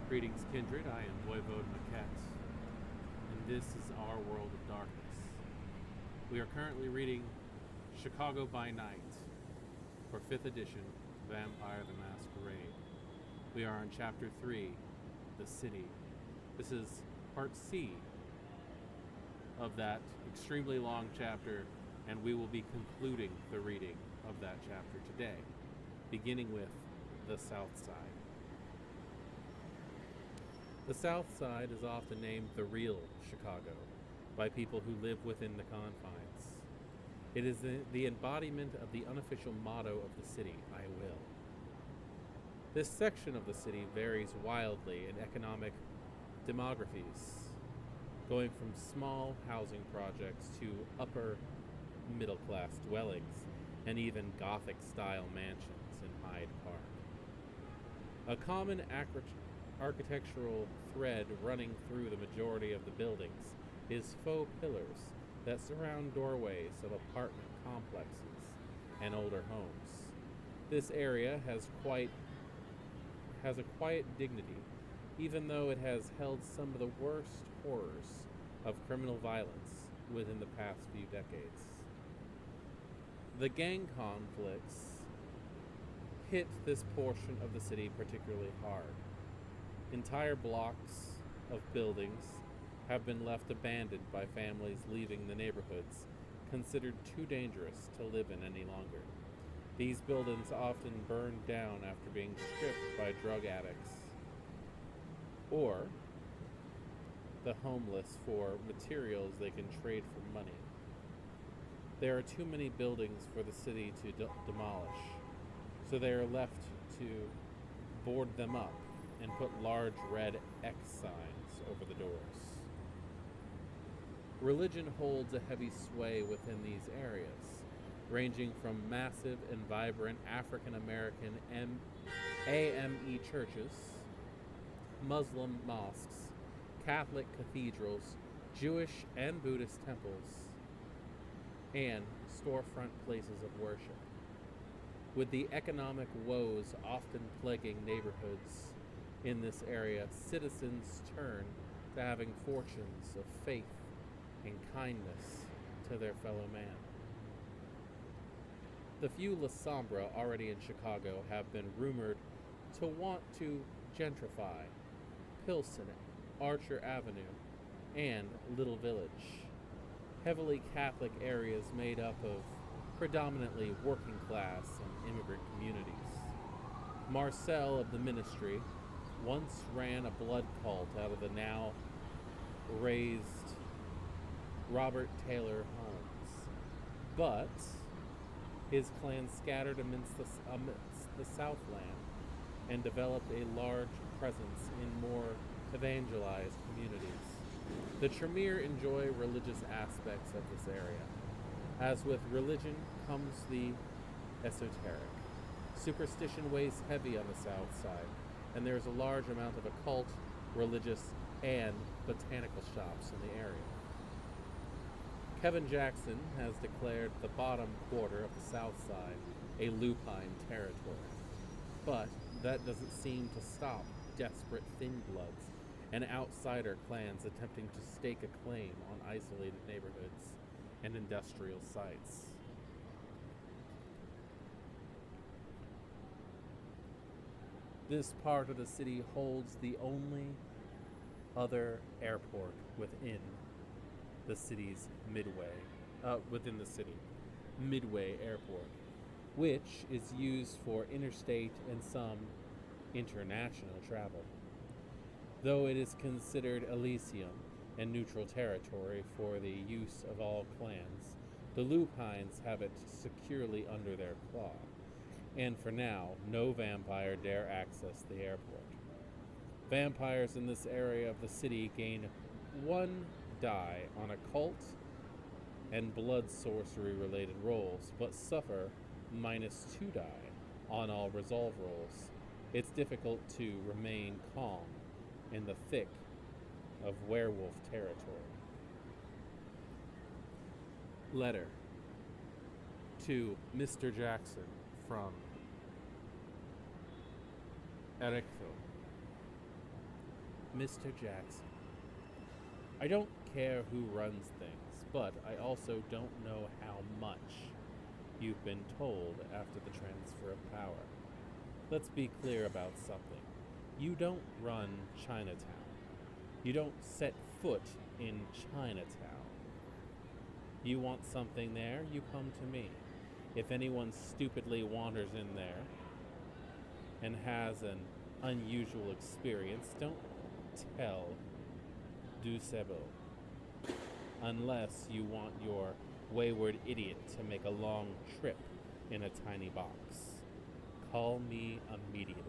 Greetings, Kindred. I am Voivode Maquette, and this is our world of darkness. We are currently reading Chicago by Night for 5th edition, Vampire the Masquerade. We are on Chapter 3, The City. This is Part C of that extremely long chapter, and we will be concluding the reading of that chapter today, beginning with the South Side. The South Side is often named the real Chicago by people who live within the confines. It is the embodiment of the unofficial motto of the city, I will. This section of the city varies wildly in economic demographies, going from small housing projects to upper middle-class dwellings and even Gothic-style mansions in Hyde Park. A common architectural thread running through the majority of the buildings is faux pillars that surround doorways of apartment complexes and older homes. This area has a quiet dignity, even though it has held some of the worst horrors of criminal violence within the past few decades. The gang conflicts hit this portion of the city particularly hard. Entire blocks of buildings have been left abandoned by families leaving the neighborhoods considered too dangerous to live in any longer. These buildings often burned down after being stripped by drug addicts or the homeless for materials they can trade for money. There are too many buildings for the city to demolish, so they are left to board them up and put large red X signs over the doors. Religion holds a heavy sway within these areas, ranging from massive and vibrant African American AME churches, Muslim mosques, Catholic cathedrals, Jewish and Buddhist temples, and storefront places of worship. With the economic woes often plaguing neighborhoods in this area, citizens turn to having fortunes of faith and kindness to their fellow man. The few La Sombra already in Chicago have been rumored to want to gentrify Pilsen, Archer Avenue, and Little Village, heavily Catholic areas made up of predominantly working class and immigrant communities. Marcel of the ministry once ran a blood cult out of the now razed Robert Taylor homes, but his clan scattered amidst the Southland and developed a large presence in more evangelized communities. The Tremere enjoy religious aspects of this area. As with religion comes the esoteric. Superstition weighs heavy on the South Side, and there is a large amount of occult, religious, and botanical shops in the area. Kevin Jackson has declared the bottom quarter of the South Side a lupine territory, but that doesn't seem to stop desperate thin bloods and outsider clans attempting to stake a claim on isolated neighborhoods and industrial sites. This part of the city holds the only other airport within the city's Midway Airport, which is used for interstate and some international travel. Though it is considered Elysium and neutral territory for the use of all clans, the Lupines have it securely under their claw, and for now, no vampire dare access the airport. Vampires in this area of the city gain 1 die on occult and blood sorcery related rolls, but suffer -2 die on all resolve rolls. It's difficult to remain calm in the thick of werewolf territory. Letter to Mr. Jackson from Ericville. Mr. Jackson, I don't care who runs things, but I also don't know how much you've been told after the transfer of power. Let's be clear about something. You don't run Chinatown. You don't set foot in Chinatown. You want something there, you come to me. If anyone stupidly wanders in there and has an unusual experience, don't tell Dusebo. Unless you want your wayward idiot to make a long trip in a tiny box. Call me immediately.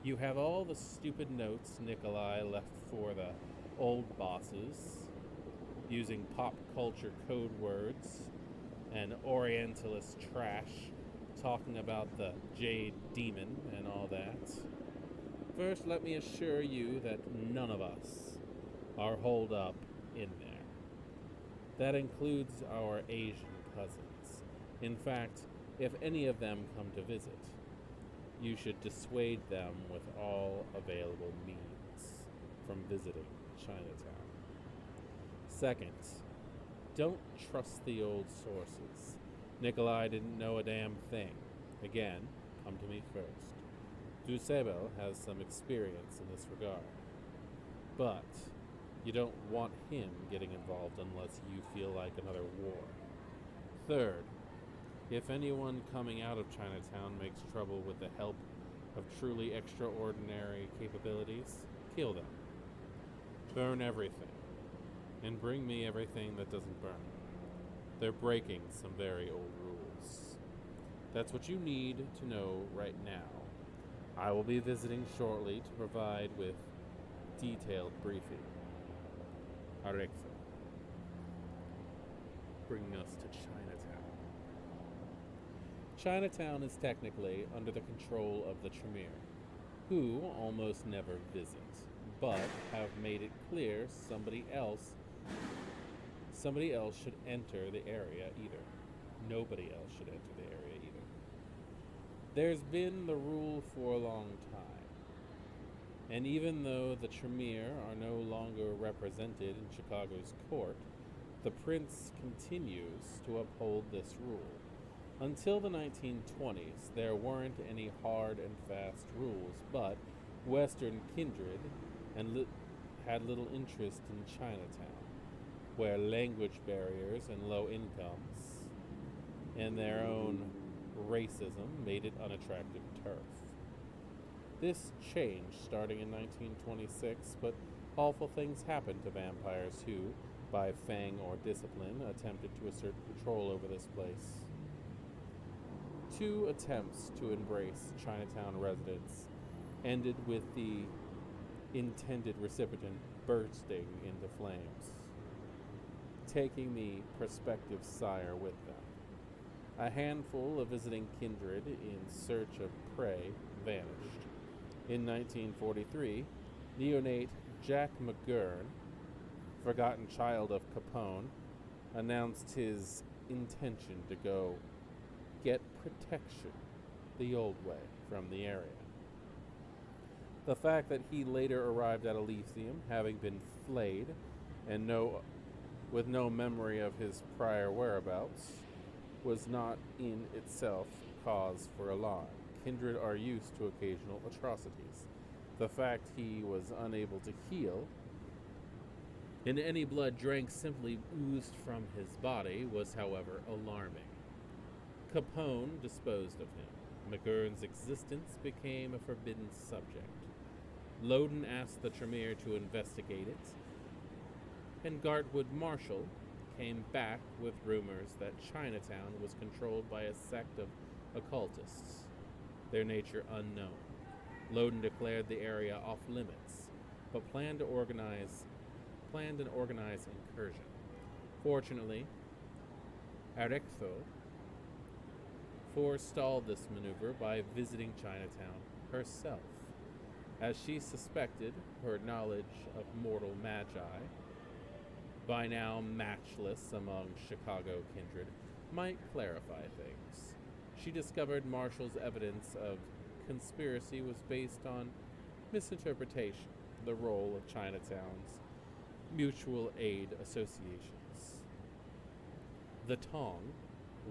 You have all the stupid notes Nikolai left for the old bosses, using pop culture code words and Orientalist trash, talking about the Jade Demon and all that. First, let me assure you that none of us are holed up in there. That includes our Asian cousins. In fact, if any of them come to visit, you should dissuade them with all available means from visiting Chinatown. Second, don't trust the old sources. Nikolai didn't know a damn thing. Again, come to me first. Dusebo has some experience in this regard. But you don't want him getting involved unless you feel like another war. Third, if anyone coming out of Chinatown makes trouble with the help of truly extraordinary capabilities, kill them. Burn everything. And bring me everything that doesn't burn. They're breaking some very old rules. That's what you need to know right now. I will be visiting shortly to provide with detailed briefing. Arexo. Bringing us to Chinatown. Chinatown is technically under the control of the Tremere, who almost never visit, but have made it clear somebody else should enter the area either. Nobody else should enter the area either. There's been the rule for a long time. And even though the Tremere are no longer represented in Chicago's court, the prince continues to uphold this rule. Until the 1920s, there weren't any hard and fast rules, but Western Kindred had little interest in Chinatown, where language barriers and low incomes and their own racism made it unattractive turf. This changed starting in 1926, but awful things happened to vampires who, by fang or discipline, attempted to assert control over this place. 2 attempts to embrace Chinatown residents ended with the intended recipient bursting into flames, taking the prospective sire with them. A handful of visiting kindred in search of prey vanished. In 1943, neonate Jack McGurn, forgotten child of Capone, announced his intention to go get protection the old way from the area. The fact that he later arrived at Elysium, having been flayed and with no memory of his prior whereabouts, was not in itself cause for alarm. Kindred are used to occasional atrocities. The fact he was unable to heal, and any blood drank simply oozed from his body, was, however, alarming. Capone disposed of him. McGurn's existence became a forbidden subject. Loudon asked the Tremere to investigate it, and Gartwood Marshall came back with rumors that Chinatown was controlled by a sect of occultists, their nature unknown. Loudon declared the area off limits, but planned an organized incursion. Fortunately, Arexo forestalled this maneuver by visiting Chinatown herself, as she suspected her knowledge of mortal magi, by now matchless among Chicago kindred, might clarify things. She discovered Marshall's evidence of conspiracy was based on Misinterpretation, the role of Chinatown's mutual aid associations. The Tong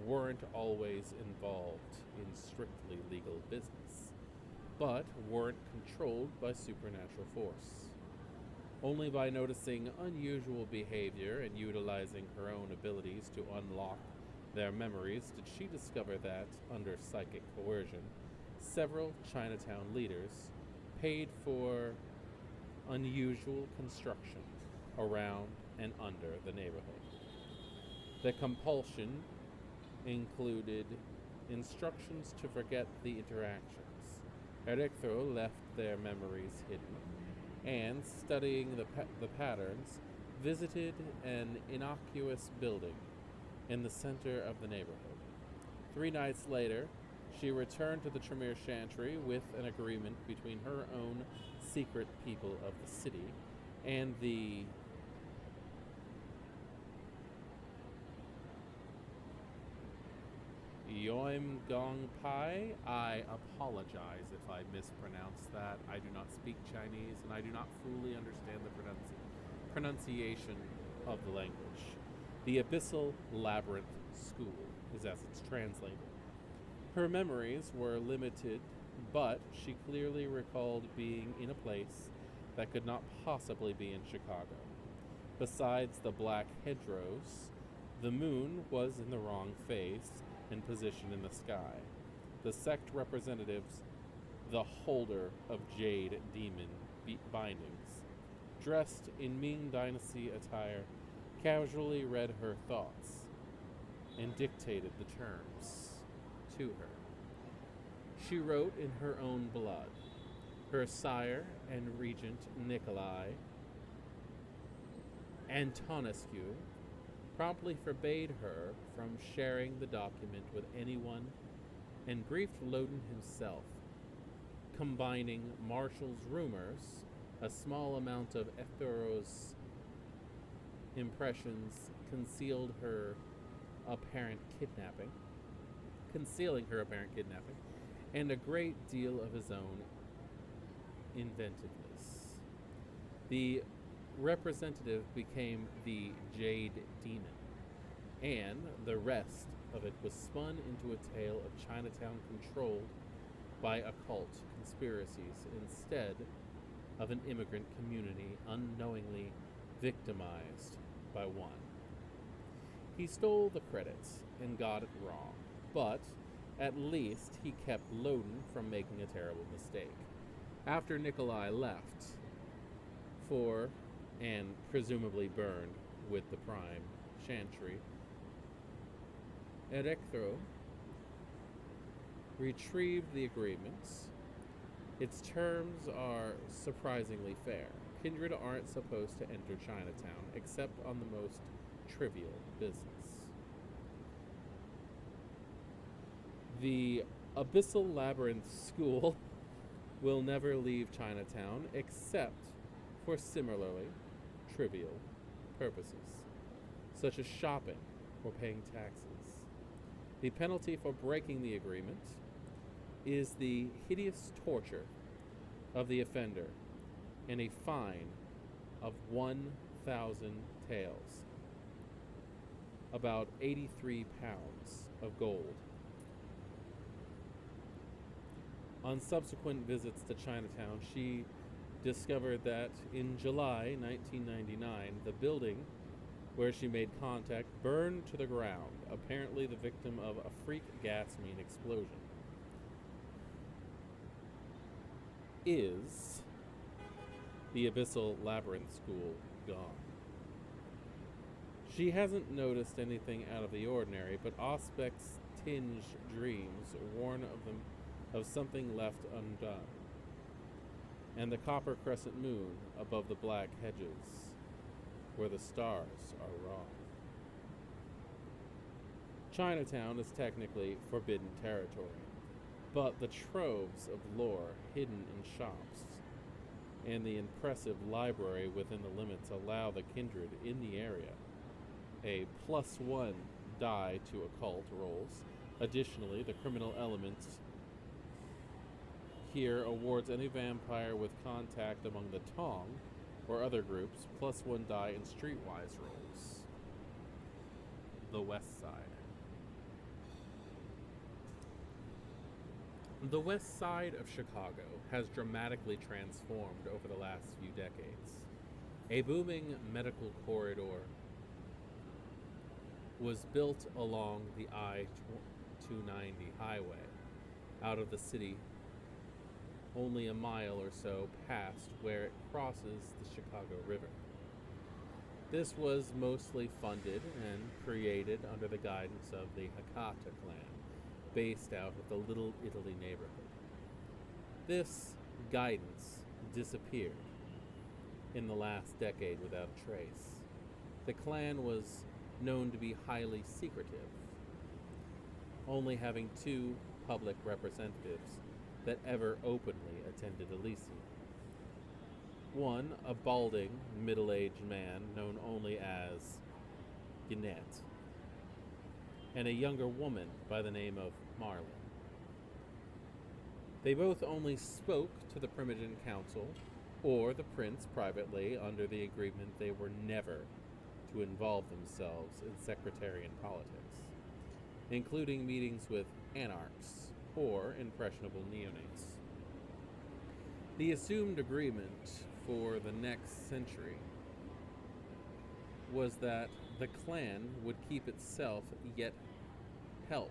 weren't always involved in strictly legal business, but weren't controlled by supernatural force. Only by noticing unusual behavior and utilizing her own abilities to unlock their memories did she discover that, under psychic coercion, several Chinatown leaders paid for unusual construction around and under the neighborhood. The compulsion included instructions to forget the interactions. Ericthro left their memories hidden, and, studying the patterns, visited an innocuous building in the center of the neighborhood. 3 nights later, she returned to the Tremere Chantry with an agreement between her own secret people of the city and the Yoim Gong Pai. I apologize if I mispronounce that. I do not speak Chinese, and I do not fully understand the pronunciation of the language. The Abyssal Labyrinth School is as it's translated. Her memories were limited, but she clearly recalled being in a place that could not possibly be in Chicago. Besides the black hedgerows, the moon was in the wrong phase and position in the sky. The sect representatives, the holder of jade demon bindings, dressed in Ming Dynasty attire, casually read her thoughts and dictated the terms to her. She wrote in her own blood. Her sire and regent Nikolai Antonescu promptly forbade her from sharing the document with anyone and briefed Loden himself, combining Marshall's rumors, a small amount of Ethuro's impressions concealing her apparent kidnapping, and a great deal of his own inventiveness. The representative became the Jade Demon, and the rest of it was spun into a tale of Chinatown controlled by occult conspiracies instead of an immigrant community unknowingly victimized by one. He stole the credits and got it wrong, but at least he kept Loden from making a terrible mistake. After Nikolai left for and presumably burned with the Prime Chantry, Erechthro retrieved the agreements. Its terms are surprisingly fair. Kindred aren't supposed to enter Chinatown except on the most trivial business. The Abyssal Labyrinth School will never leave Chinatown except for similarly trivial purposes, such as shopping or paying taxes. The penalty for breaking the agreement is the hideous torture of the offender and a fine of 1,000 taels, about 83 pounds of gold. On subsequent visits to Chinatown, she discovered that in July 1999, the building where she made contact burned to the ground, apparently the victim of a freak gasoline explosion. Is the Abyssal Labyrinth School gone? She hasn't noticed anything out of the ordinary, but Auspeck's tinged dreams warn of something left undone, and the copper crescent moon above the black hedges where the stars are wrong. Chinatown is technically forbidden territory, but the troves of lore hidden in shops and the impressive library within the limits allow the kindred in the area a +1 die to occult rolls. Additionally, the criminal elements here awards any vampire with contact among the Tong or other groups +1 die in streetwise rolls. The West Side. The West Side of Chicago has dramatically transformed over the last few decades. A booming medical corridor was built along the I-290 highway out of the city, only a mile or so past where it crosses the Chicago River. This was mostly funded and created under the guidance of the Hakata clan, based out of the Little Italy neighborhood. This guidance disappeared in the last decade without a trace. The clan was known to be highly secretive, only having 2 public representatives that ever openly attended Elysium. One, a balding, middle-aged man known only as Gannett, and a younger woman by the name of Marlin. They both only spoke to the Primogen Council or the prince privately under the agreement they were never to involve themselves in sectarian politics, including meetings with anarchs or impressionable neonates. The assumed agreement for the next century was that the clan would keep itself, yet help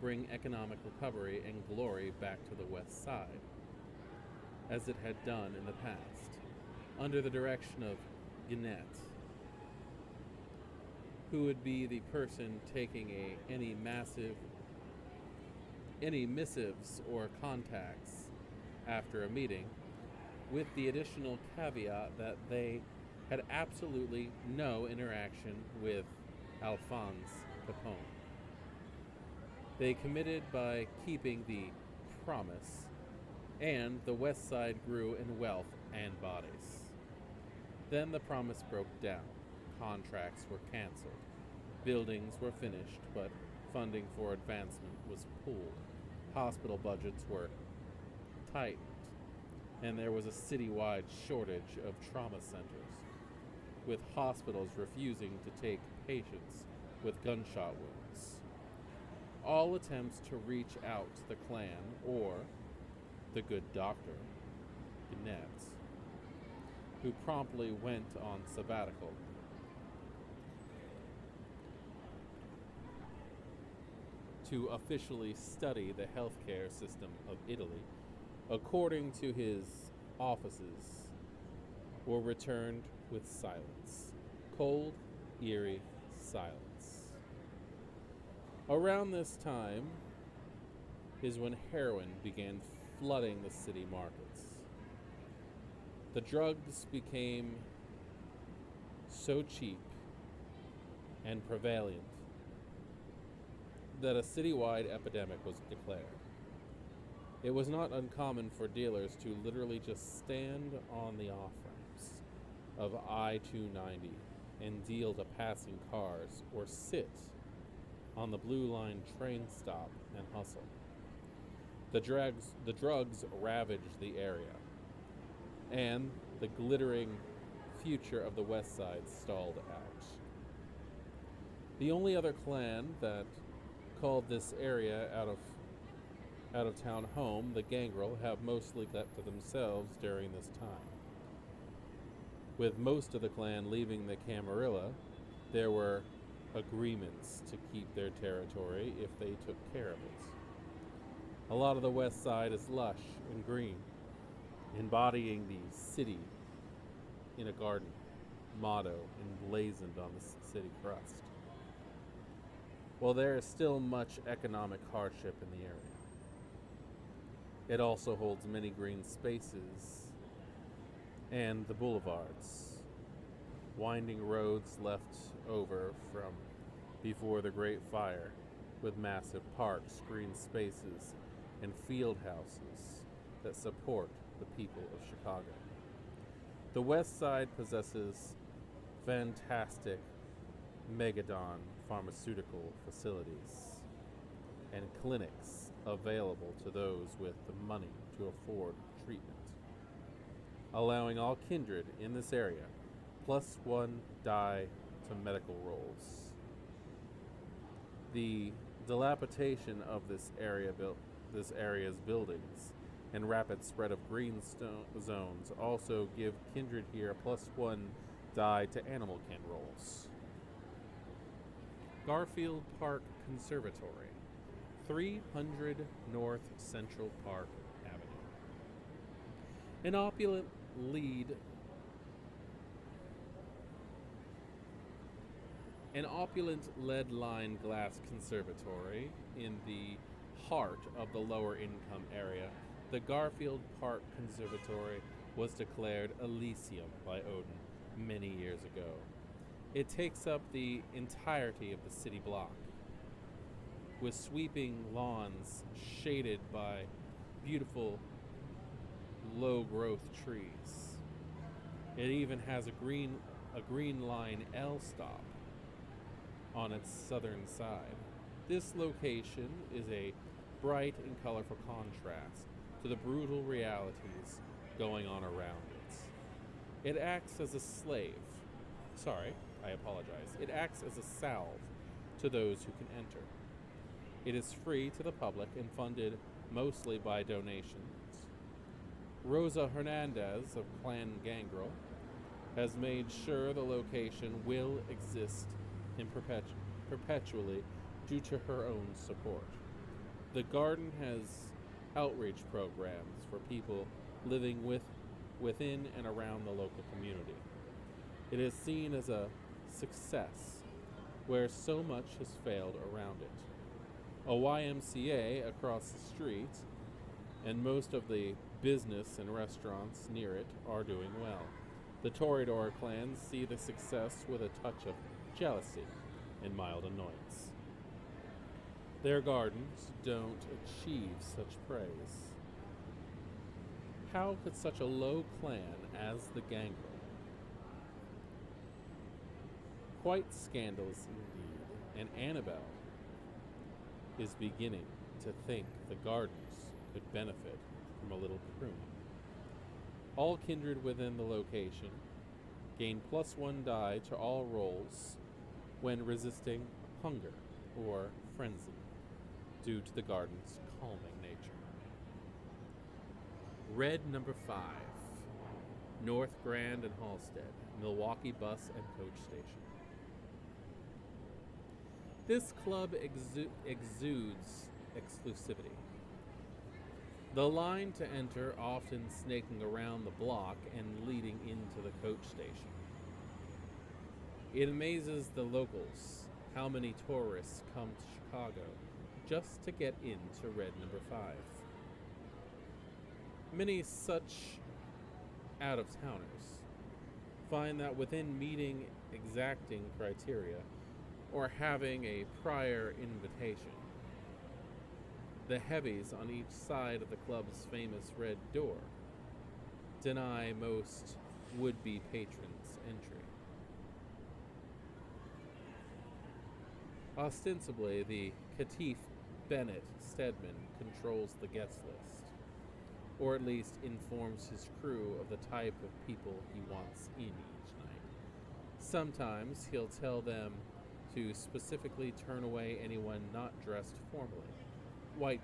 bring economic recovery and glory back to the West Side, as it had done in the past, under the direction of Gannett, who would be the person taking any missives or contacts after a meeting, with the additional caveat that they had absolutely no interaction with Alphonse Capone. They committed by keeping the promise, and the West Side grew in wealth and bodies. Then the promise broke down. Contracts were canceled. Buildings were finished, but funding for advancement was pooled. Hospital budgets were tightened, and there was a citywide shortage of trauma centers, with hospitals refusing to take patients with gunshot wounds. All attempts to reach out to the clan or the good doctor, Gannett, who promptly went on sabbatical, to officially study the healthcare system of Italy, according to his offices, were returned with silence. Cold, eerie silence. Around this time is when heroin began flooding the city markets. The drugs became so cheap and prevalent that a citywide epidemic was declared. It was not uncommon for dealers to literally just stand on the off-ramps of I-290 and deal to passing cars, or sit on the Blue Line train stop and hustle. The drugs ravaged the area, and the glittering future of the West Side stalled out. The only other clan that called this area out of town home, the Gangrel, have mostly kept to themselves during this time. With most of the clan leaving the Camarilla, there were agreements to keep their territory if they took care of it. A lot of the West Side is lush and green, embodying the city in a garden motto emblazoned on the city crust. While there is still much economic hardship in the area, it also holds many green spaces and the boulevards, winding roads left over from before the Great Fire, with massive parks, green spaces, and field houses that support the people of Chicago. The West Side possesses fantastic Megadon pharmaceutical facilities and clinics available to those with the money to afford treatment, allowing all kindred in this area +1 die to medical rolls. The dilapidation of this area's buildings and rapid spread of green zones also give kindred here +1 die to animal kin rolls. Garfield Park Conservatory, 300 North Central Park Avenue. An opulent lead-lined glass conservatory in the heart of the lower income area, the Garfield Park Conservatory was declared Elysium by Odin many years ago. It takes up the entirety of the city block, with sweeping lawns shaded by beautiful low-growth trees. It even has a green line L stop on its southern side. This location is a bright and colorful contrast to the brutal realities going on around it. It acts as a It acts as a salve to those who can enter. It is free to the public and funded mostly by donations. Rosa Hernandez of Clan Gangrel has made sure the location will exist in perpetually due to her own support. The garden has outreach programs for people living within and around the local community. It is seen as a success where so much has failed around it. A YMCA across the street and most of the business and restaurants near it are doing well. The Toreador clans see the success with a touch of jealousy and mild annoyance. Their gardens don't achieve such praise. How could such a low clan as the Gangrel? Quite scandalous indeed, and Annabelle is beginning to think the gardens could benefit from a little pruning. All kindred within the location gain +1 die to all rolls when resisting hunger or frenzy due to the garden's calming nature. Red number 5, North Grand and Halstead, Milwaukee Bus and Coach Station. This club exudes exclusivity. The line to enter often snaking around the block and leading into the coach station. It amazes the locals how many tourists come to Chicago just to get into Red number 5. Many such out-of-towners find that within meeting exacting criteria or having a prior invitation, the heavies on each side of the club's famous red door deny most would-be patrons entry. Ostensibly, the Catif Bennett Stedman controls the guest list, or at least informs his crew of the type of people he wants in each night. Sometimes he'll tell them to specifically turn away anyone not dressed formally, white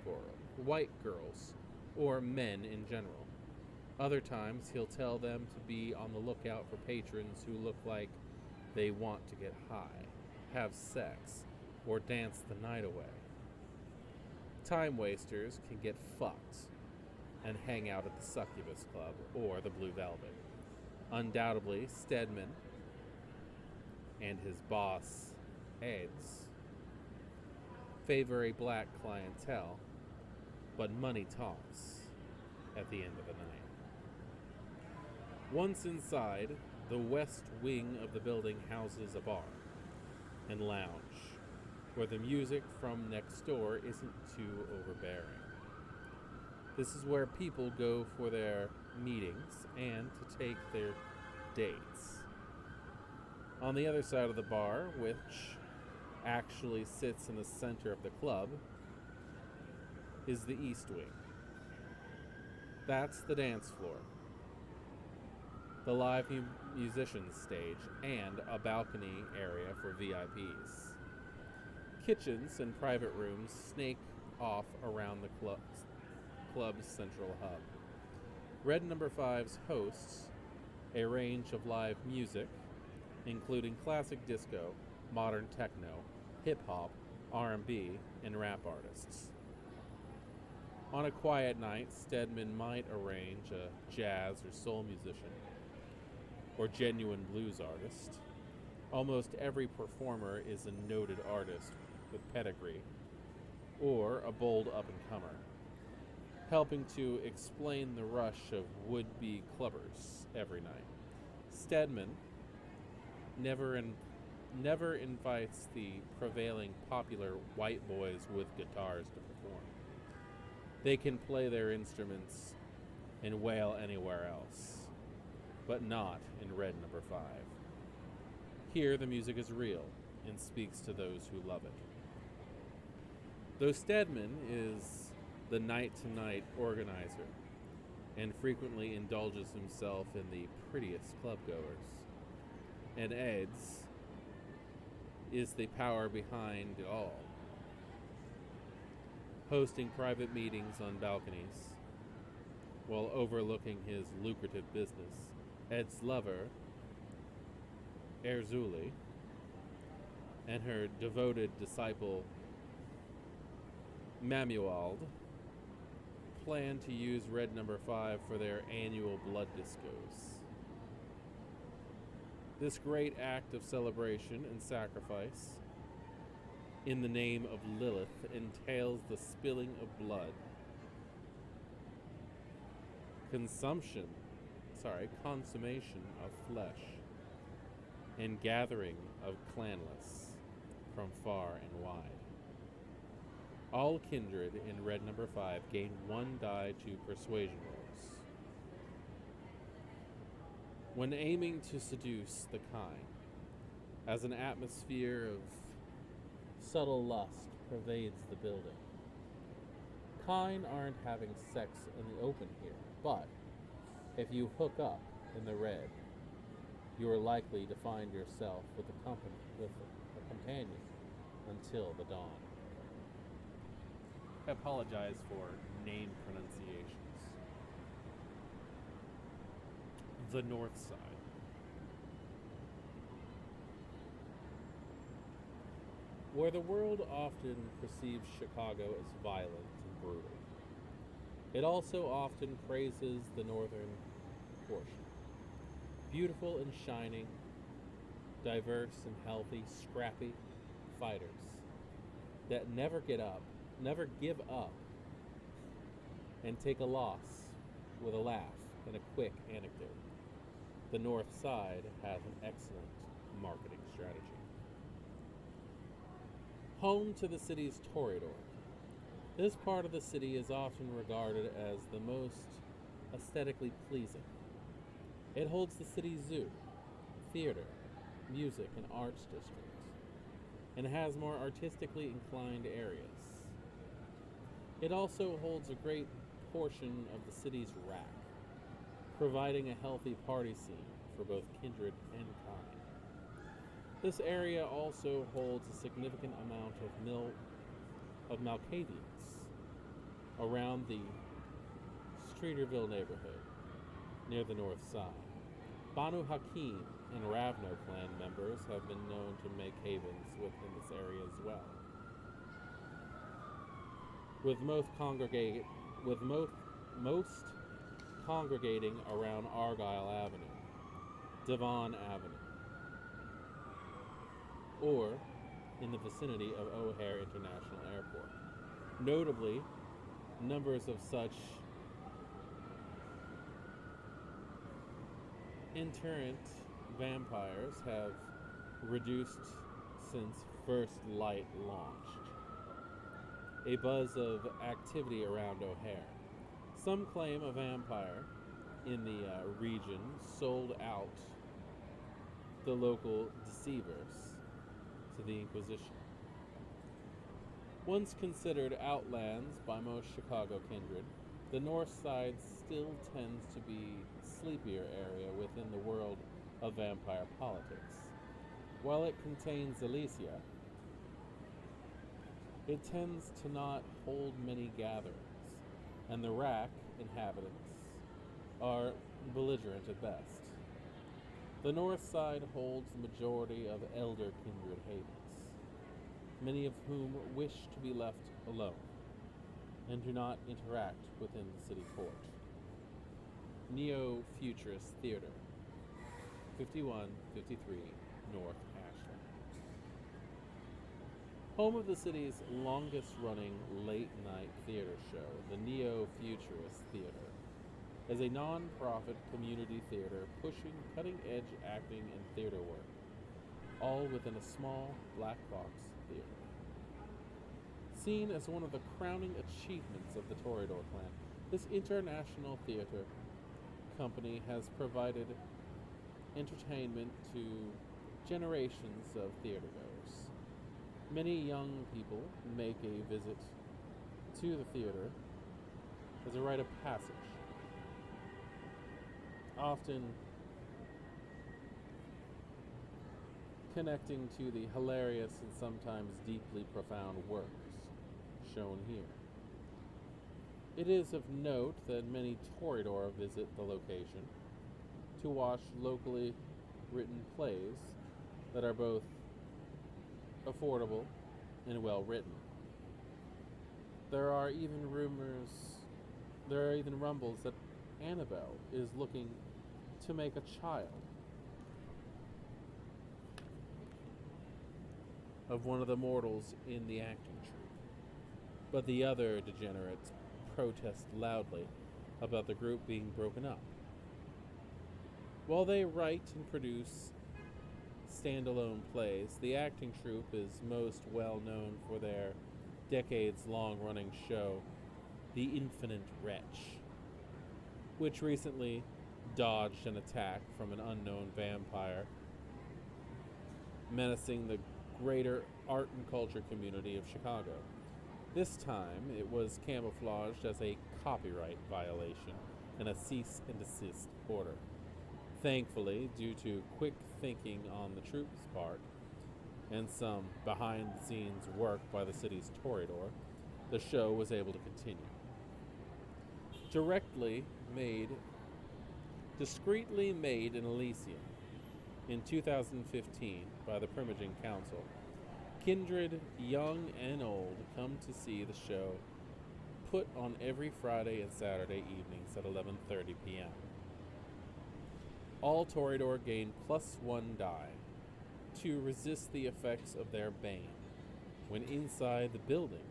girls, or men in general. Other times he'll tell them to be on the lookout for patrons who look like they want to get high, have sex, or dance the night away. Time wasters can get fucked and hang out at the Succubus Club or the Blue Velvet. Undoubtedly, Stedman and his boss, Eds, favor a black clientele, but money talks at the end of the night. Once inside, the west wing of the building houses a bar and lounge, where the music from next door isn't too overbearing. This is where people go for their meetings and to take their dates. On the other side of the bar, which actually sits in the center of the club, is the East Wing. That's the dance floor, the live musicians stage, and a balcony area for VIPs. Kitchens and private rooms snake off around the club's central hub. Red Number 5's hosts a range of live music, including classic disco, modern techno, hip-hop, R&B, and rap artists. On a quiet night, Stedman might arrange a jazz or soul musician, or genuine blues artist. Almost every performer is a noted artist with pedigree, or a bold up-and-comer, helping to explain the rush of would-be clubbers every night. Stedman never invites the prevailing popular white boys with guitars to perform. They can play their instruments and wail anywhere else, but not in Red Number 5. Here the music is real and speaks to those who love it. Though Stedman is the night-to-night organizer and frequently indulges himself in the prettiest clubgoers, and Ed's is the power behind it all, hosting private meetings on balconies while overlooking his lucrative business. Ed's lover, Erzuli, and her devoted disciple, Mamuald, plan to use Red Number 5 for their annual blood discos. This great act of celebration and sacrifice in the name of Lilith entails the spilling of blood, consummation of flesh, and gathering of clanless from far and wide. All kindred in Red Number 5 gain 1 die to persuasion rolls. When aiming to seduce the kind, as an atmosphere of subtle lust pervades the building. Kine aren't having sex in the open here, but if you hook up in the red, you are likely to find yourself with a companion until the dawn. I apologize for name pronunciations. The North Side. Where the world often perceives Chicago as violent and brutal, it also often praises the northern portion. Beautiful and shining, diverse and healthy, scrappy fighters that never give up, and take a loss with a laugh and a quick anecdote. The North Side has an excellent marketing strategy. Home to the city's Toreador. This part of the city is often regarded as the most aesthetically pleasing. It holds the city's zoo, theater, music, and arts district, and has more artistically inclined areas. It also holds a great portion of the city's rack, providing a healthy party scene for both kindred and kind. This area also holds a significant amount of Malkavians around the Streeterville neighborhood near the north side. Banu Hakim and Ravno clan members have been known to make havens within this area as well, with most congregating around Argyle Avenue, Devon Avenue, or in the vicinity of O'Hare International Airport. Notably, numbers of such itinerant vampires have reduced since First Light launched. A buzz of activity around O'Hare. Some claim a vampire in the region sold out the local deceivers to the Inquisition. Once considered outlands by most Chicago kindred, the north side still tends to be a sleepier area within the world of vampire politics. While it contains Elysia, it tends to not hold many gatherings, and the Rack inhabitants are belligerent at best. The north side holds the majority of elder kindred havens, many of whom wish to be left alone and do not interact within the city court. Neo-Futurist Theater, 5153 North Ashland. Home of the city's longest-running late-night theater show, the Neo-Futurist Theater is a non-profit community theater pushing cutting-edge acting and theater work, all within a small black box theater. Seen as one of the crowning achievements of the Toreador clan, this international theater company has provided entertainment to generations of theatergoers. Many young people make a visit to the theater as a rite of passage, often connecting to the hilarious and sometimes deeply profound works shown here. It is of note that many Toreador visit the location to watch locally written plays that are both affordable and well written. There are even rumbles that Annabelle is looking to make a child of one of the mortals in the acting troupe. But the other degenerates protest loudly about the group being broken up. While they write and produce standalone plays, the acting troupe is most well known for their decades-long running show, The Infinite Wretch, which recently dodged an attack from an unknown vampire menacing the greater art and culture community of Chicago. This time, it was camouflaged as a copyright violation and a cease and desist order. Thankfully, due to quick thinking on the troupe's part and some behind-the-scenes work by the city's Toreador, the show was able to continue. Discreetly made in Elysium in 2015 by the Primogene Council, kindred, young and old, come to see the show put on every Friday and Saturday evenings at 11:30 p.m. All Toreador gain +1 die to resist the effects of their bane when inside the building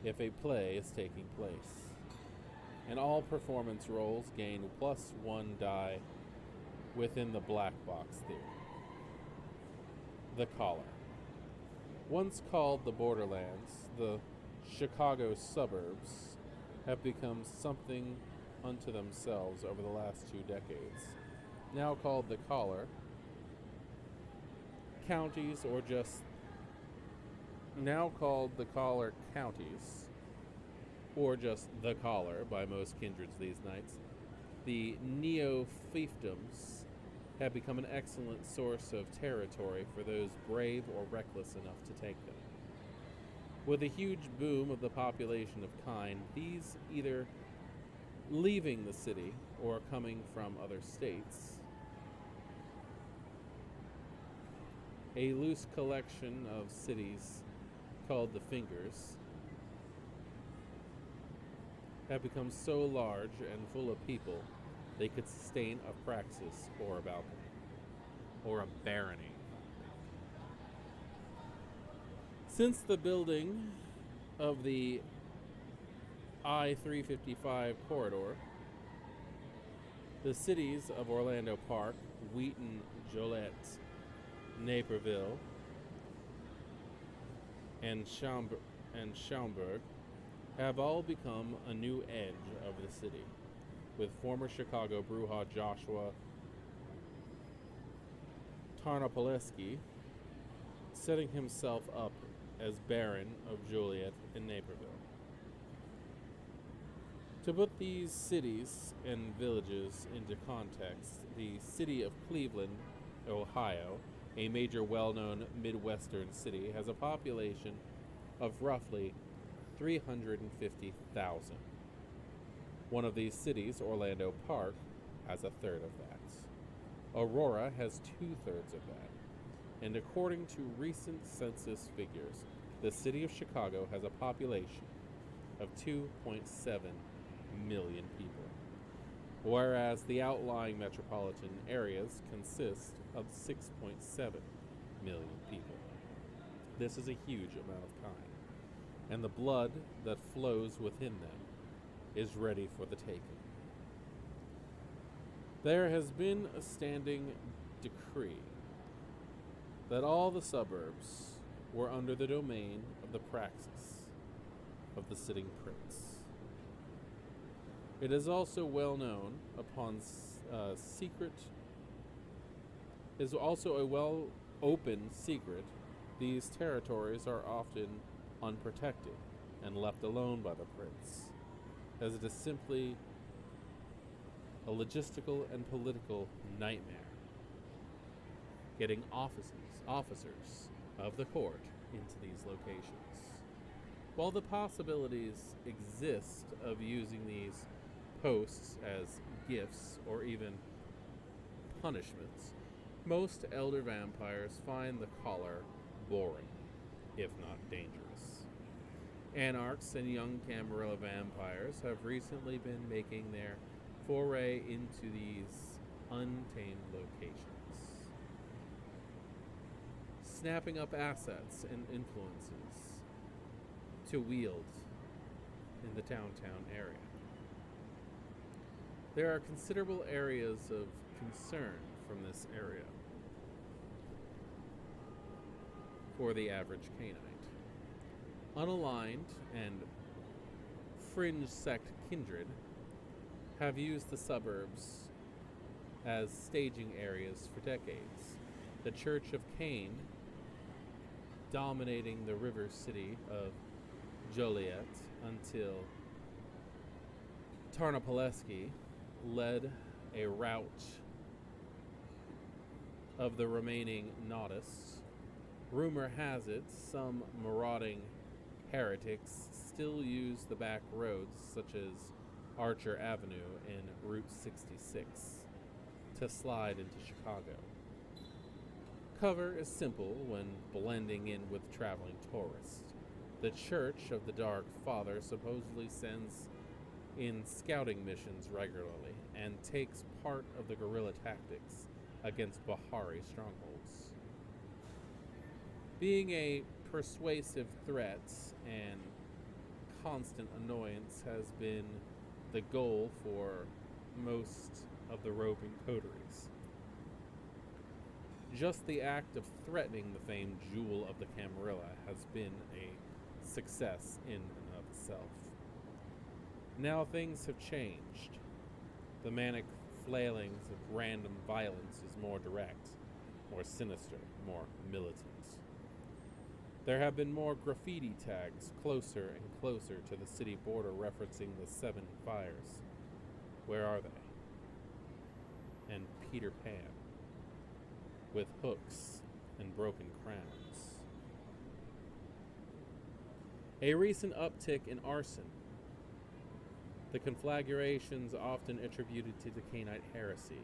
if a play is taking place. And all performance roles gain +1 die within the Black Box Theater. The Collar. Once called the Borderlands, the Chicago suburbs have become something unto themselves over the last 2 decades. Now called the Collar counties or just the Collar by most kindreds these nights, the neo-fiefdoms have become an excellent source of territory for those brave or reckless enough to take them. With a huge boom of the population of kind, these either leaving the city or coming from other states, a loose collection of cities called the Fingers have become so large and full of people they could sustain a praxis or a balcony or a barony. Since the building of the I-355 corridor, the cities of Orlando Park, Wheaton, Joliet, Naperville, and Schaumburg have all become a new edge of the city, with former Chicago Brewhaw Joshua Tarnopoleski setting himself up as Baron of Joliet in Naperville. To put these cities and villages into context, the city of Cleveland, Ohio, a major well-known Midwestern city, has a population of roughly 350,000. One of these cities, Orlando Park, has a third of that. Aurora has two-thirds of that. And according to recent census figures, the city of Chicago has a population of 2.7 million people, whereas the outlying metropolitan areas consist of 6.7 million people. This is a huge amount of time, and the blood that flows within them is ready for the taking. There has been a standing decree that all the suburbs were under the domain of the praxis of the sitting prince. It is also well known is also a well open secret. These territories are often unprotected and left alone by the prince, as it is simply a logistical and political nightmare getting officers of the court into these locations. While the possibilities exist of using these posts as gifts or even punishments, most elder vampires find the collar boring, if not dangerous. Anarchs and young Camarilla vampires have recently been making their foray into these untamed locations, snapping up assets and influences to wield in the downtown area. There are considerable areas of concern from this area for the average Canaanite. Unaligned and fringe sect kindred have used the suburbs as staging areas for decades. The Church of Cain, dominating the river city of Joliet until Tarnopolsky led a rout of the remaining Nautis. Rumor has it some marauding heretics still use the back roads, such as Archer Avenue and Route 66, to slide into Chicago. Cover is simple when blending in with traveling tourists. The Church of the Dark Father supposedly sends in scouting missions regularly and takes part of the guerrilla tactics against Bahari strongholds. Being a persuasive threat and constant annoyance has been the goal for most of the roving coteries. Just the act of threatening the famed jewel of the Camarilla has been a success in and of itself. Now things have changed. The manic flailings of random violence is more direct, more sinister, more militant. There have been more graffiti tags closer and closer to the city border referencing the 7 fires. Where are they? And Peter Pan, with hooks and broken crowns. A recent uptick in arson. The conflagrations often attributed to the Cainite heresy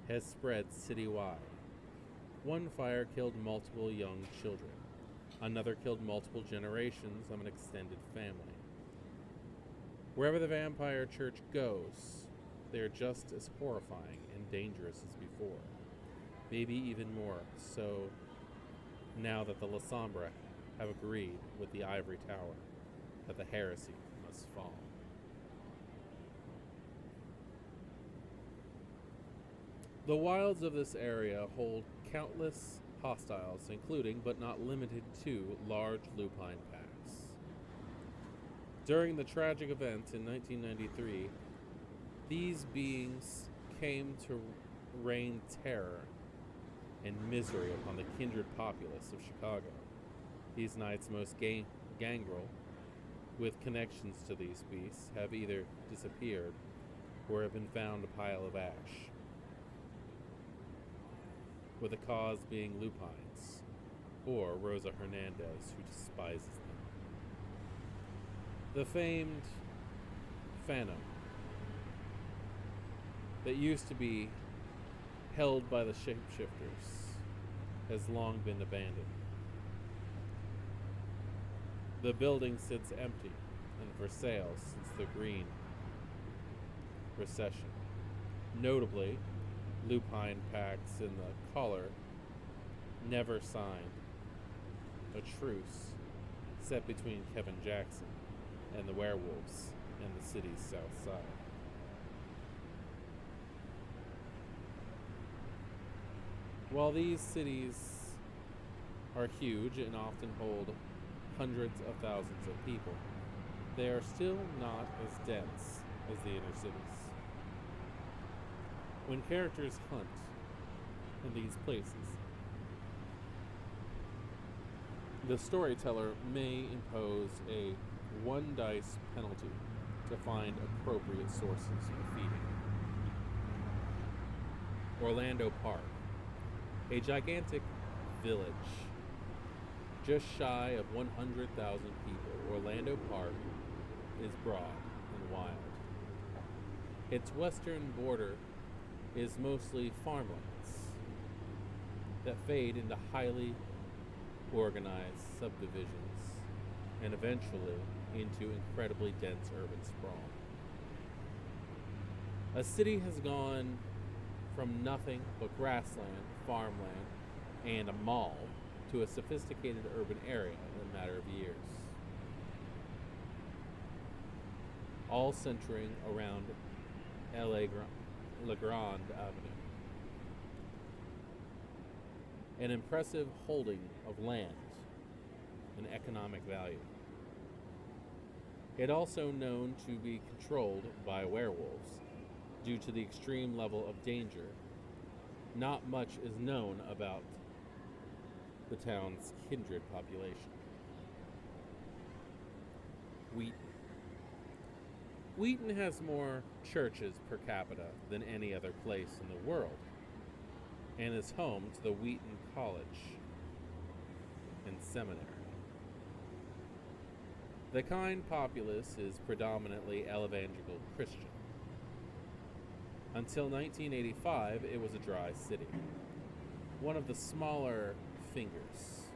has spread citywide. One fire killed multiple young children. Another killed multiple generations of an extended family. Wherever the vampire church goes, they are just as horrifying and dangerous as before. Maybe even more so now that the La Sombra have agreed with the Ivory Tower that the heresy must fall. The wilds of this area hold countless hostiles, including, but not limited to, large lupine packs. During the tragic event in 1993, these beings came to rain terror and misery upon the kindred populace of Chicago. These knights, most gangrel, with connections to these beasts, have either disappeared or have been found a pile of ash, with the cause being lupines, or Rosa Hernandez, who despises them. The famed Phantom, that used to be held by the shapeshifters, has long been abandoned. The building sits empty and for sale since the Green Recession. Notably, lupine pacts in the collar never signed a truce set between Kevin Jackson and the werewolves in the city's south side. While these cities are huge and often hold hundreds of thousands of people, they are still not as dense as the inner cities. When characters hunt in these places, the storyteller may impose a one dice penalty to find appropriate sources of feeding. Orlando Park, a gigantic village just shy of 100,000 people. Orlando Park is broad and wild. Its western border is mostly farmlands that fade into highly organized subdivisions and eventually into incredibly dense urban sprawl. A city has gone from nothing but grassland, farmland, and a mall to a sophisticated urban area in a matter of years, all centering around La Grande Avenue. An impressive holding of land and economic value. It also known to be controlled by werewolves due to the extreme level of danger. Not much is known about the town's kindred population. Wheaton. Wheaton has more churches per capita than any other place in the world, and is home to the Wheaton College and Seminary. The kind populace is predominantly evangelical Christian. Until 1985, it was a dry city. One of the smaller fingers,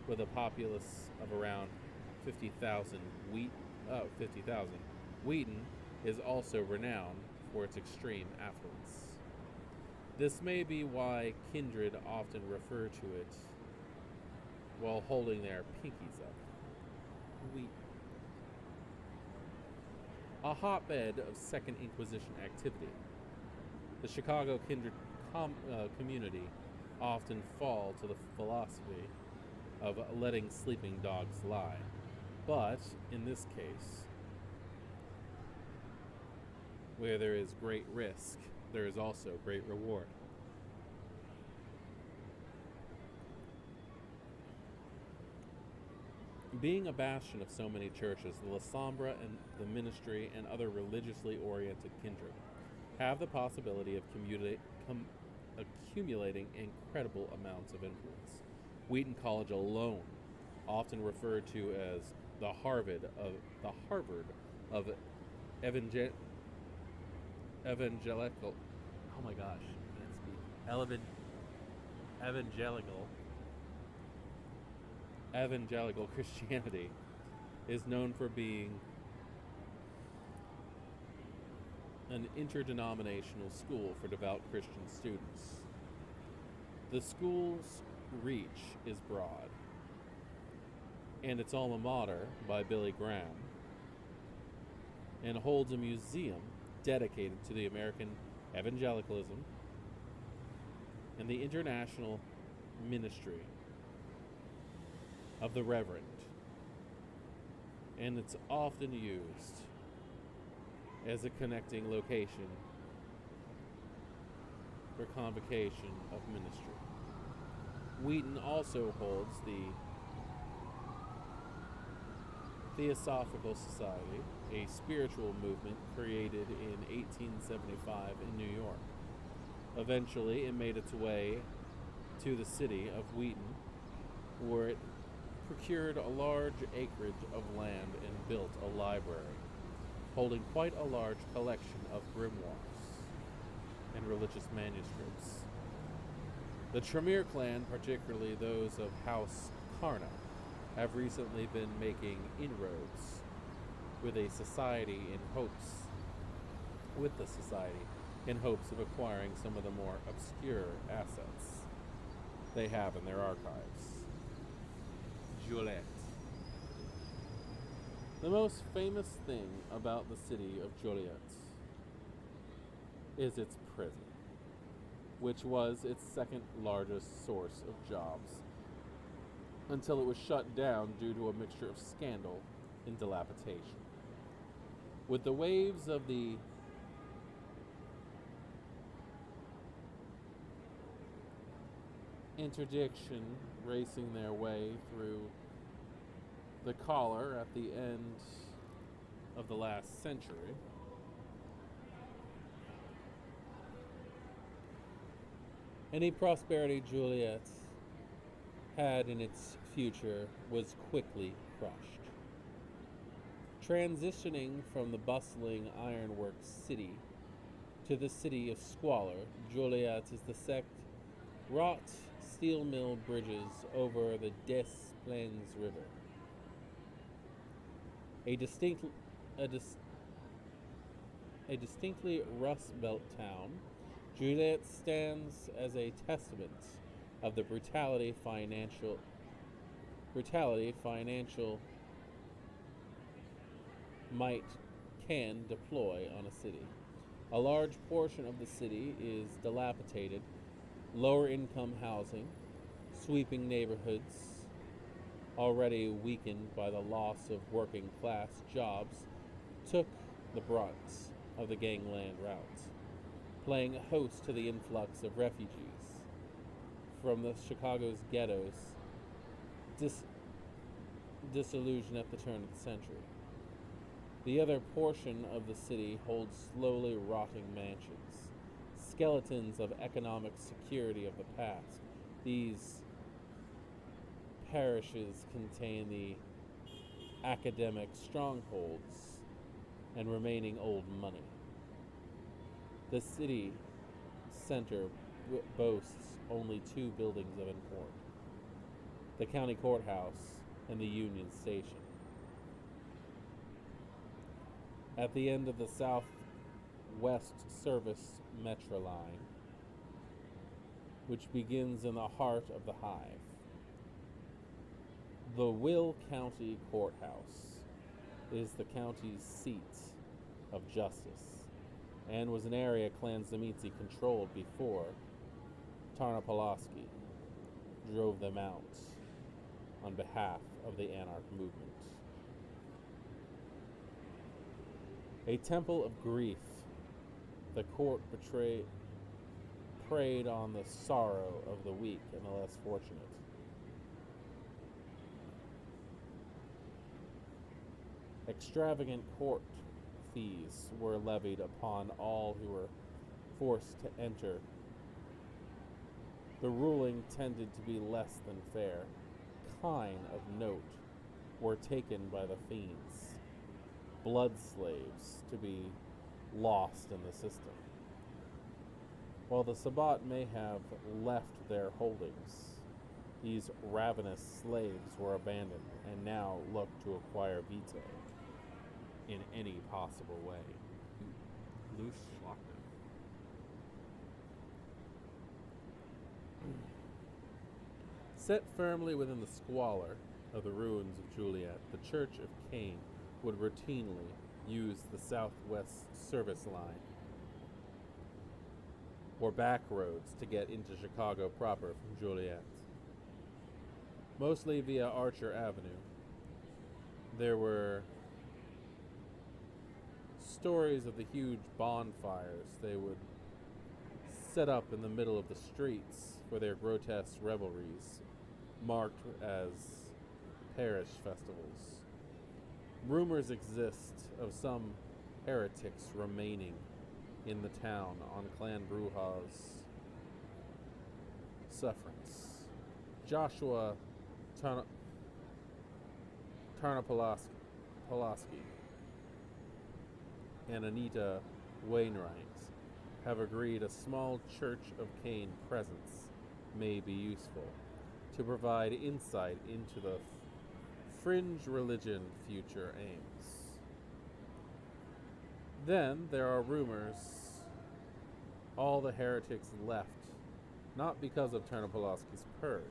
with a populace of around 50,000. Wheaton is also renowned for its extreme affluence. This may be why Kindred often refer to it while holding their pinkies up. Wheaton. A hotbed of Second Inquisition activity. The Chicago Kindred community often fall to the philosophy of letting sleeping dogs lie. But, in this case, where there is great risk, there is also great reward. Being a bastion of so many churches, the La Sombra and the ministry and other religiously oriented kindred have the possibility of accumulating incredible amounts of influence. Wheaton College alone, often referred to as the Harvard of evangelical. Oh my gosh, I can't speak. Evangelical Christianity is known for being an interdenominational school for devout Christian students. The school's reach is broad, and its alma mater by Billy Graham, and holds a museum dedicated to the American evangelicalism and the international ministry of the Reverend, and it's often used as a connecting location for convocation of ministry. Wheaton also holds the Theosophical Society, a spiritual movement created in 1875 in New York. Eventually, it made its way to the city of Wheaton, where it procured a large acreage of land and built a library, holding quite a large collection of grimoires and religious manuscripts. The Tremere clan, particularly those of House Karna, have recently been making inroads with the society in hopes of acquiring some of the more obscure assets they have in their archives. Joliet. The most famous thing about the city of Joliet is its prison, which was its second largest source of jobs until it was shut down due to a mixture of scandal and dilapidation. With the waves of the interdiction racing their way through the collar at the end of the last century, any prosperity Joliet had in its future was quickly crushed. Transitioning from the bustling ironworks city to the city of squalor, Joliet is the sect wrought steel mill bridges over the Des Plaines River. A distinctly Rust Belt town, Joliet stands as a testament of the brutality financial might can deploy on a city. A large portion of the city is dilapidated, lower income housing, sweeping neighborhoods already weakened by the loss of working class jobs took the brunt of the gangland rout, playing host to the influx of refugees from the Chicago's ghettos, disillusioned at the turn of the century. The other portion of the city holds slowly rotting mansions, skeletons of economic security of the past. These parishes contain the academic strongholds and remaining old money. The city center boasts only two buildings of import: the county courthouse and the Union Station. At the end of the Southwest Service Metro line, which begins in the heart of the hive, the Will County Courthouse is the county's seat of justice and was an area Clan Zemitzi controlled before Tarnopoloski drove them out on behalf of the Anarch movement. A temple of grief, the court preyed on the sorrow of the weak and the less fortunate. Extravagant court fees were levied upon all who were forced to enter. The ruling tended to be less than fair. Kine of note were taken by the fiends, blood slaves to be lost in the system. While the Sabbat may have left their holdings, these ravenous slaves were abandoned and now looked to acquire vitae in any possible way. Loose Schlockner. Set firmly within the squalor of the ruins of Joliet, the Church of Cain would routinely use the Southwest Service line or back roads to get into Chicago proper from Joliet, mostly via Archer Avenue. There were stories of the huge bonfires they would set up in the middle of the streets for their grotesque revelries, marked as parish festivals. Rumors exist of some heretics remaining in the town on Clan Bruja's sufferance. Joshua Tarnopolaski and Anita Wainwright have agreed a small Church of Cain presence may be useful to provide insight into the fringe religion future aims. Then there are rumors all the heretics left, not because of Ternopolaski's purge,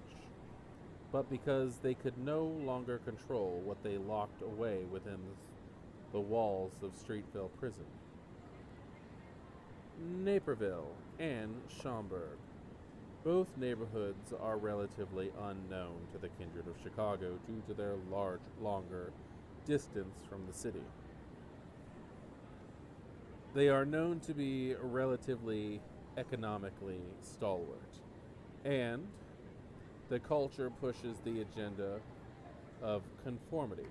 but because they could no longer control what they locked away within the walls of Streetville Prison. Naperville and Schaumburg. Both neighborhoods are relatively unknown to the Kindred of Chicago due to their longer distance from the city. They are known to be relatively economically stalwart, and the culture pushes the agenda of conformity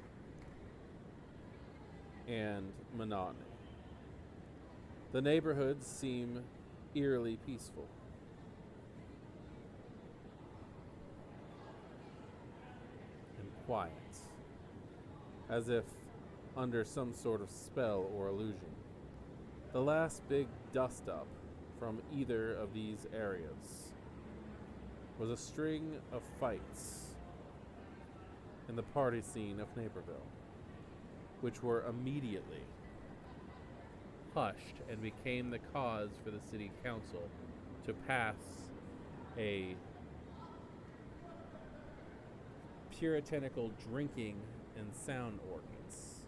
and monotony. The neighborhoods seem eerily peaceful. And quiet, as if under some sort of spell or illusion. The last big dust-up from either of these areas was a string of fights in the party scene of Naperville, which were immediately hushed and became the cause for the city council to pass a puritanical drinking and sound ordinance.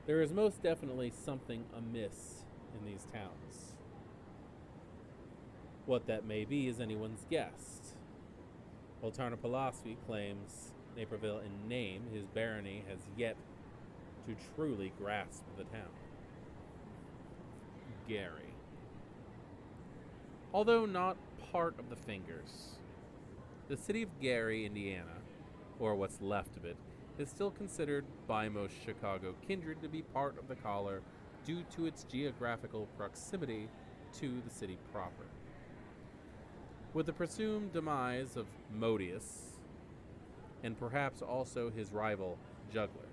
There is most definitely something amiss in these towns. What that may be is anyone's guess. While Tarnopolaski claims Naperville in name, his barony has yet to truly grasp the town. Gary. Although not part of the Fingers, the city of Gary, Indiana, or what's left of it, is still considered by most Chicago kindred to be part of the collar due to its geographical proximity to the city proper. With the presumed demise of Modius, and perhaps also his rival, Juggler,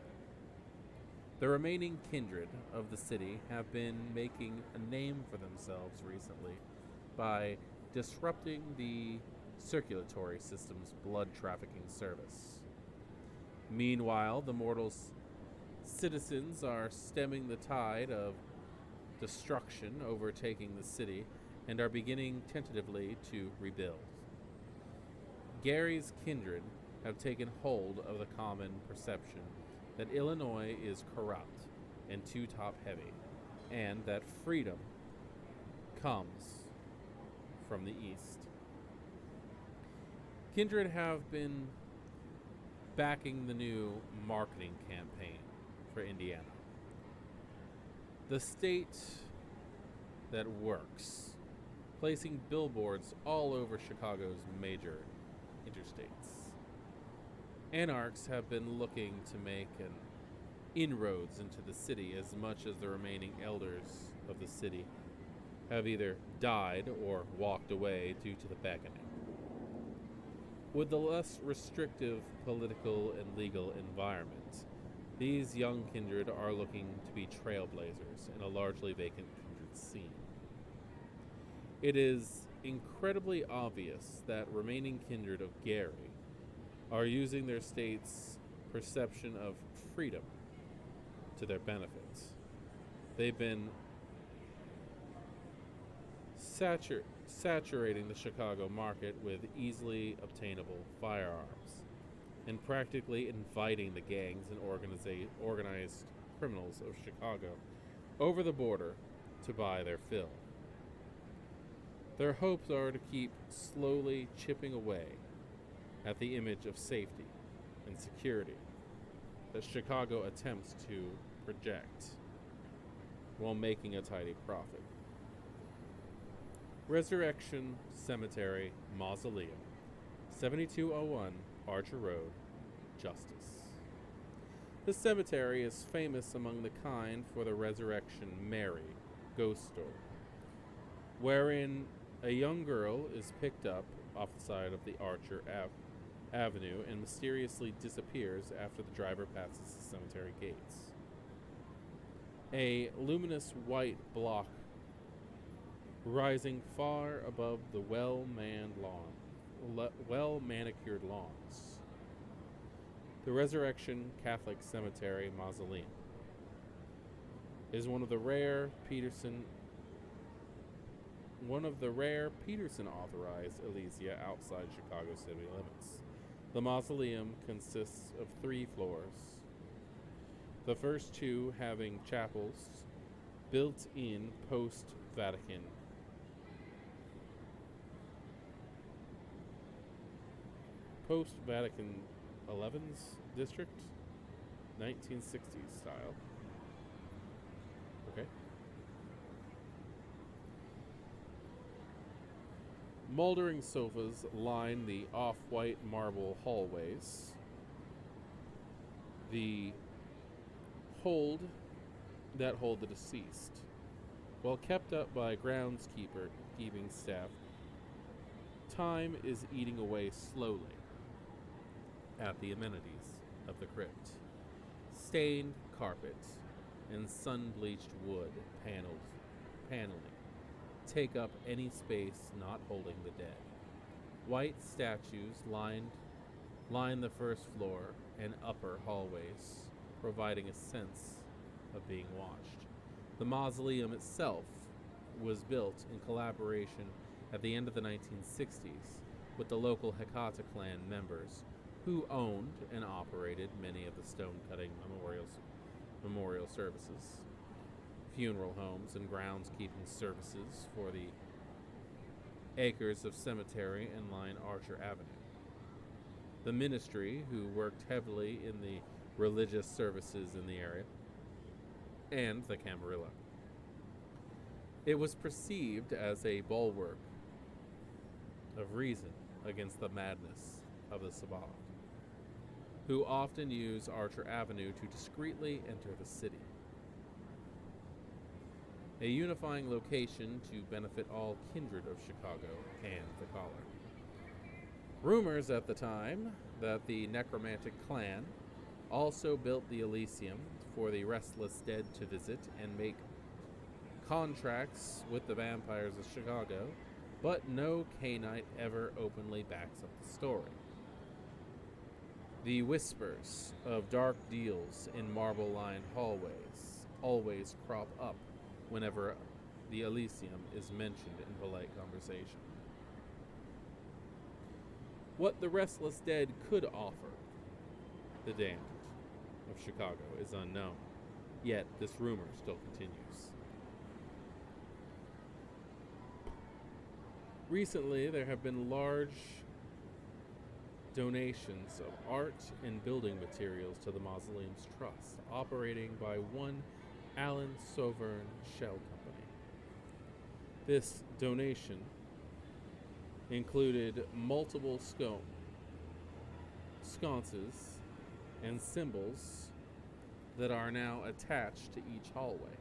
the remaining kindred of the city have been making a name for themselves recently by disrupting the circulatory system's blood trafficking service. Meanwhile, the mortals' citizens are stemming the tide of destruction overtaking the city and are beginning tentatively to rebuild. Gary's kindred have taken hold of the common perception that Illinois is corrupt and too top-heavy, and that freedom comes from the East. Kindred have been backing the new marketing campaign for Indiana. The state that works, placing billboards all over Chicago's major interstates. Anarchs have been looking to make an inroads into the city as much as the remaining elders of the city have either died or walked away due to the beckoning. With the less restrictive political and legal environment, these young kindred are looking to be trailblazers in a largely vacant kindred scene. It is incredibly obvious that remaining kindred of Gary are using their state's perception of freedom to their benefit. They've been saturating the Chicago market with easily obtainable firearms and practically inviting the gangs and organized criminals of Chicago over the border to buy their fill. Their hopes are to keep slowly chipping away at the image of safety and security that Chicago attempts to project while making a tidy profit. Resurrection Cemetery Mausoleum 7201 Archer Road, Justice. The cemetery is famous among the kind for the Resurrection Mary ghost story, wherein a young girl is picked up off the side of the Archer Avenue and mysteriously disappears after the driver passes the cemetery gates. A luminous white block rising far above the well-manicured lawns. The Resurrection Catholic Cemetery Mausoleum is one of the rare Peterson authorized ecclesia outside Chicago city limits. The mausoleum consists of 3 floors, the first 2 having chapels built in post-Vatican XI's district, 1960s style. Okay. Moldering sofas line the off-white marble hallways. Hold the deceased, while kept up by keeping staff. Time is eating away slowly at the amenities of the crypt. Stained carpet and sun-bleached wood paneling take up any space not holding the dead. White statues line the first floor and upper hallways, providing a sense of being watched. The mausoleum itself was built in collaboration at the end of the 1960s with the local Hecata clan members, who owned and operated many of the stone-cutting memorial services, funeral homes, and groundskeeping services for the acres of cemetery and line Archer Avenue. The ministry, who worked heavily in the religious services in the area, and the Camarilla. It was perceived as a bulwark of reason against the madness of the Sabbath, who often use Archer Avenue to discreetly enter the city. A unifying location to benefit all kindred of Chicago and the collar. Rumors at the time that the necromantic clan also built the Elysium for the restless dead to visit and make contracts with the vampires of Chicago, but no Cainite ever openly backs up the story. The whispers of dark deals in marble-lined hallways always crop up whenever the Elysium is mentioned in polite conversation. What the restless dead could offer the damned of Chicago is unknown, yet this rumor still continues. Recently, there have been large donations of art and building materials to the Mausoleum's Trust, operating by one Alan Sovern Shell Company. This donation included multiple sconces and symbols that are now attached to each hallway,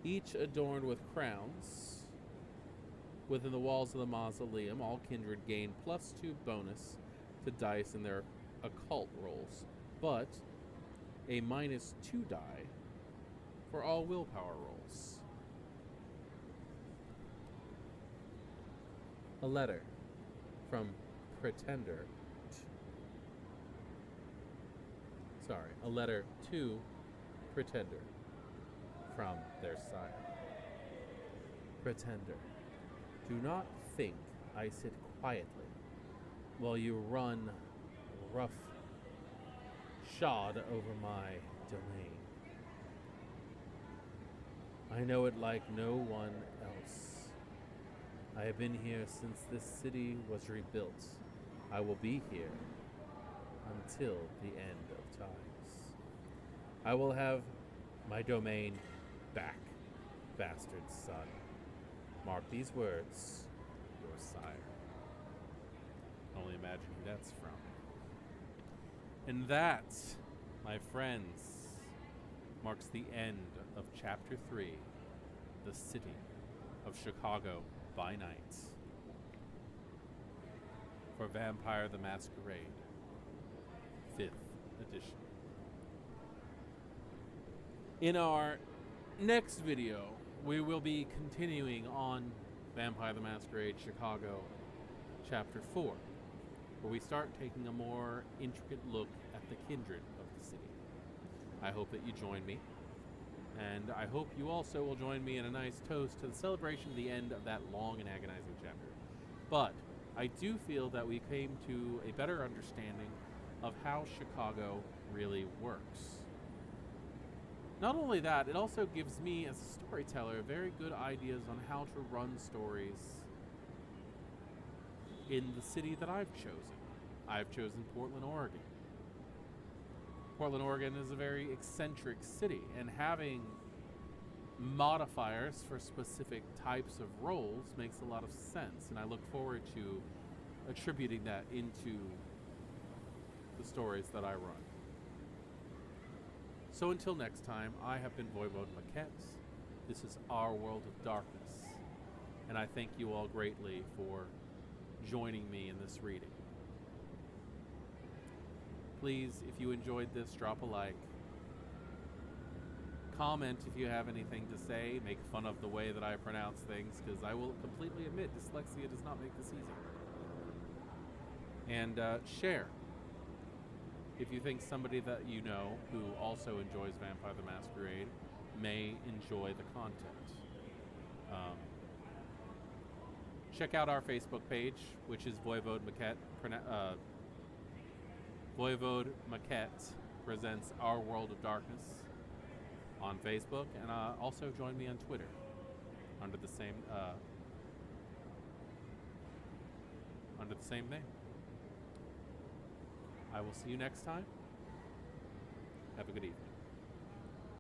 each adorned with crowns. Within the walls of the mausoleum, all kindred gain +2 bonus to dice in their occult rolls, but a -2 die for all willpower rolls. A letter from a letter to Pretender from their sire. Pretender, do not think I sit quietly while you run roughshod over my domain. I know it like no one else. I have been here since this city was rebuilt. I will be here until the end of times. I will have my domain back, bastard son. Mark these words, your sire. can only imagine who that's from. And that, my friends, marks the end of Chapter 3, The City of Chicago by Night, for Vampire the Masquerade, 5th edition. In our next video, we will be continuing on Vampire the Masquerade Chicago Chapter 4, where we start taking a more intricate look at the kindred of the city. I hope that you join me, and I hope you also will join me in a nice toast to the celebration of the end of that long and agonizing chapter. But I do feel that we came to a better understanding of how Chicago really works. Not only that, it also gives me, as a storyteller, very good ideas on how to run stories in the city that I've chosen. I've chosen Portland, Oregon. Portland, Oregon is a very eccentric city, and having modifiers for specific types of roles makes a lot of sense, and I look forward to attributing that into the stories that I run. So until next time, I have been Voivode Maquette. This is Our World of Darkness, and I thank you all greatly for joining me in this reading. Please, if you enjoyed this, drop a like. Comment if you have anything to say. Make fun of the way that I pronounce things, because I will completely admit dyslexia does not make this easy. And share if you think somebody that you know who also enjoys Vampire the Masquerade may enjoy the content. Check out our Facebook page, which is Voivode Maquette. Voivode Maquette presents Our World of Darkness on Facebook, and also join me on Twitter under the same name. I will see you next time. Have a good evening.